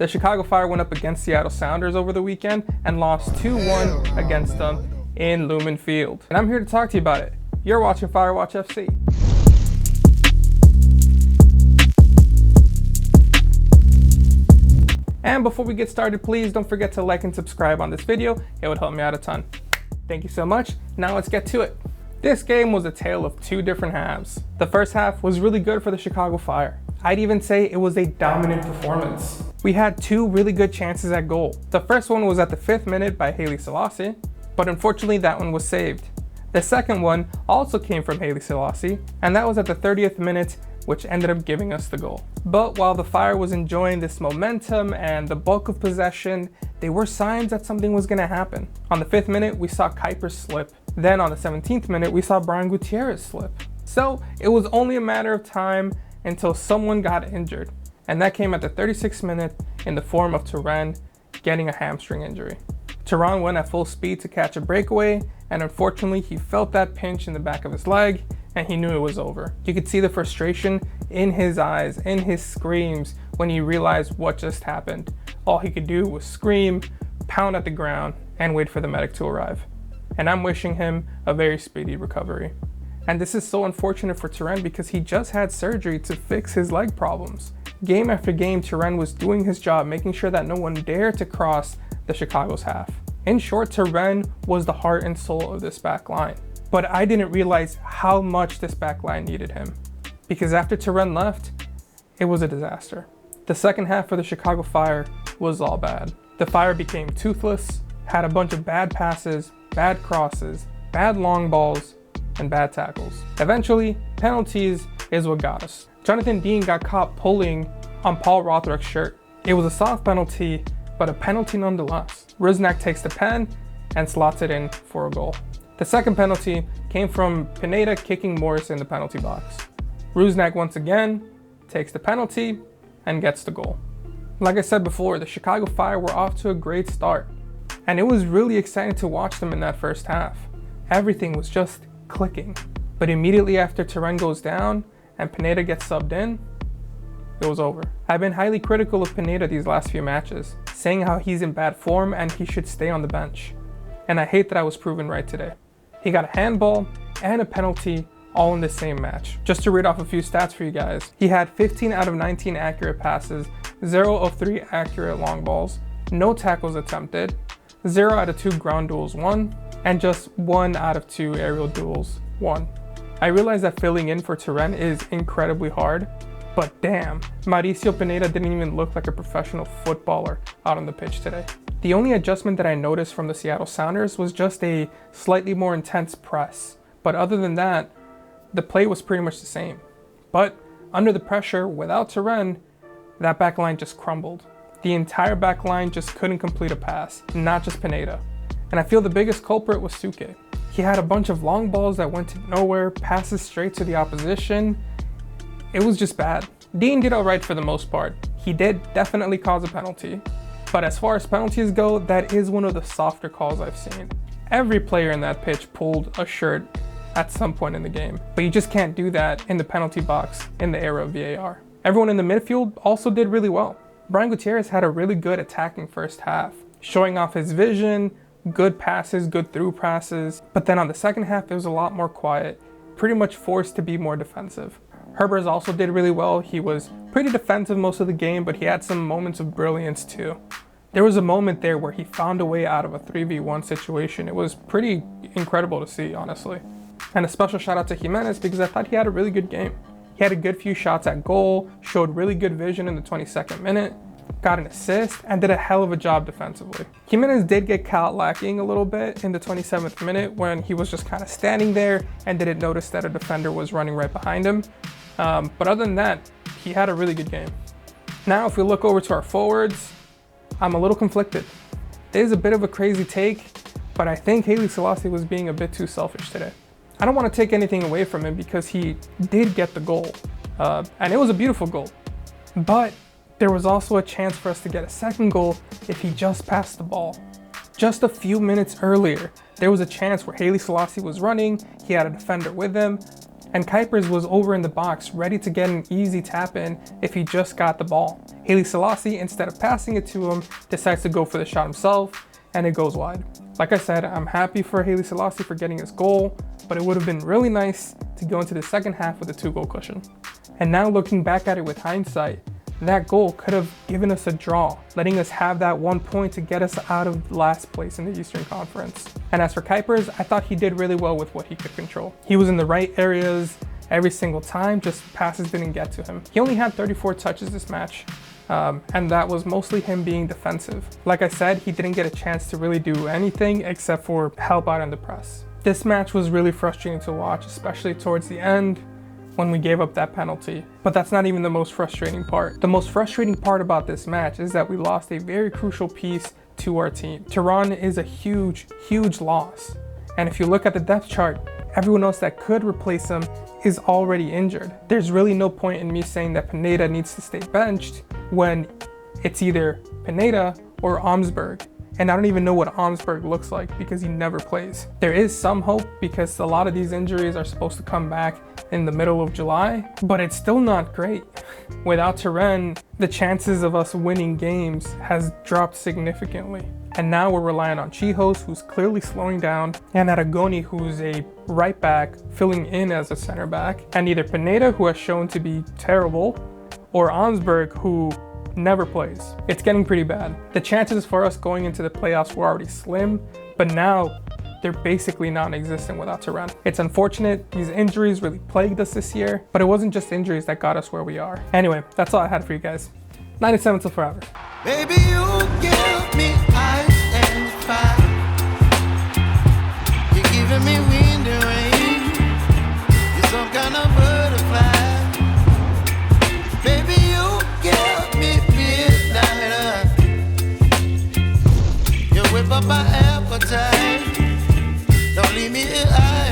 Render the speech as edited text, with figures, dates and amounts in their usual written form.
The Chicago Fire went up against Seattle Sounders over the weekend and lost 2-1 against them in Lumen Field. And I'm here to talk to you about it. You're watching Firewatch FC. And before we get started, please don't forget to like and subscribe on this video. It would help me out a ton. Thank you so much. Now let's get to it. This game was a tale of two different halves. The first half was really good for the Chicago Fire. I'd even say it was a dominant performance. We had two really good chances at goal. The first one was at the 5th minute by Haile Selassie, but unfortunately that one was saved. The second one also came from Haile Selassie, and that was at the 30th minute, which ended up giving us the goal. But while the Fire was enjoying this momentum and the bulk of possession, there were signs that something was gonna happen. On the 5th minute, we saw Kuiper slip. Then on the 17th minute, we saw Brian Gutierrez slip. So it was only a matter of time until someone got injured. And that came at the 36th minute in the form of Turan getting a hamstring injury. Turan went at full speed to catch a breakaway, and unfortunately he felt that pinch in the back of his leg and he knew it was over. You could see the frustration in his eyes, in his screams when he realized what just happened. All he could do was scream, pound at the ground, and wait for the medic to arrive. And I'm wishing him a very speedy recovery. And this is so unfortunate for Turan because he just had surgery to fix his leg problems. Game after game, Turan was doing his job, making sure that no one dared to cross the Chicago's half. In short, Turan was the heart and soul of this back line. But I didn't realize how much this back line needed him, because after Turan left, it was a disaster. The second half for the Chicago Fire was all bad. The Fire became toothless, had a bunch of bad passes, bad crosses, bad long balls, and bad tackles. Eventually, penalties is what got us. Jonathan Dean got caught pulling on Paul Rothrock's shirt. It was a soft penalty, but a penalty nonetheless. Rusnak takes the pen and slots it in for a goal. The second penalty came from Pineda kicking Morris in the penalty box. Rusnak once again takes the penalty and gets the goal. Like I said before, the Chicago Fire were off to a great start, and it was really exciting to watch them in that first half. Everything was just clicking. But immediately after Turan goes down and Pineda gets subbed in, it was over. I've been highly critical of Pineda these last few matches, saying how he's in bad form and he should stay on the bench. And I hate that I was proven right today. He got a handball and a penalty all in the same match. Just to read off a few stats for you guys. He had 15 out of 19 accurate passes, 0 of 3 accurate long balls, no tackles attempted, 0 out of 2 ground duels won, and just 1 out of 2 aerial duels won. I realize that filling in for Turan is incredibly hard, but damn, Mauricio Pineda didn't even look like a professional footballer out on the pitch today. The only adjustment that I noticed from the Seattle Sounders was just a slightly more intense press. But other than that, the play was pretty much the same. But under the pressure, without Turan, that back line just crumbled. The entire back line just couldn't complete a pass, not just Pineda. And I feel the biggest culprit was Suke. He had a bunch of long balls that went to nowhere, passes straight to the opposition. It was just bad. Dean did all right for the most part. He did definitely cause a penalty. But as far as penalties go, that is one of the softer calls I've seen. Every player in that pitch pulled a shirt at some point in the game, but you just can't do that in the penalty box in the era of VAR. Everyone in the midfield also did really well. Brian Gutierrez had a really good attacking first half, showing off his vision, good passes, good through passes, but then on the second half it was a lot more quiet, pretty much forced to be more defensive. Herbers also did really well. He was pretty defensive most of the game, but he had some moments of brilliance too. There was a moment there where he found a way out of a 3v1 situation. It was pretty incredible to see, honestly. And a special shout out to Jimenez because I thought he had a really good game. He had a good few shots at goal, showed really good vision in the 22nd minute, got an assist, and did a hell of a job defensively. Jimenez did get caught lacking a little bit in the 27th minute when he was just kind of standing there and didn't notice that a defender was running right behind him. But other than that, he had a really good game. Now, if we look over to our forwards, I'm a little conflicted. It is a bit of a crazy take, but I think Haile Selassie was being a bit too selfish today. I don't want to take anything away from him because he did get the goal, and it was a beautiful goal. But there was also a chance for us to get a second goal if he just passed the ball. Just a few minutes earlier, there was a chance where Haile Selassie was running, he had a defender with him, and Kuipers was over in the box ready to get an easy tap in if he just got the ball. Haile Selassie, instead of passing it to him, decides to go for the shot himself, and it goes wide. Like I said, I'm happy for Haile Selassie for getting his goal, but it would have been really nice to go into the second half with a 2-goal cushion. And now looking back at it with hindsight, that goal could have given us a draw, letting us have that 1 point to get us out of last place in the Eastern Conference. And as for Kuipers, I thought he did really well with what he could control. He was in the right areas every single time, just passes didn't get to him. He only had 34 touches this match, and that was mostly him being defensive. Like I said, he didn't get a chance to really do anything except for help out in the press. This match was really frustrating to watch, especially towards the end, when we gave up that penalty. But that's not even the most frustrating part. The most frustrating part about this match is that we lost a very crucial piece to our team. Thuram is a huge, huge loss. And if you look at the depth chart, everyone else that could replace him is already injured. There's really no point in me saying that Pineda needs to stay benched when it's either Pineda or Omsberg. And I don't even know what Omsberg looks like because he never plays. There is some hope because a lot of these injuries are supposed to come back in the middle of July, but it's still not great. Without Thuram, the chances of us winning games has dropped significantly. And now we're relying on Chihos, who's clearly slowing down, and Aragoni, who's a right back filling in as a center back, and either Pineda, who has shown to be terrible, or Omsberg, who never plays. It's getting pretty bad. The chances for us going into the playoffs were already slim, but now they're basically non-existent without Thuram. It's unfortunate. These injuries really plagued us this year, but it wasn't just injuries that got us where we are. Anyway, that's all I had for you guys. 97 till forever. Baby, you give me ice and fire. You're giving me wind and rain. You're some kind of butterfly. Baby, you give me midnight. You whip up my appetite. Don't leave me here.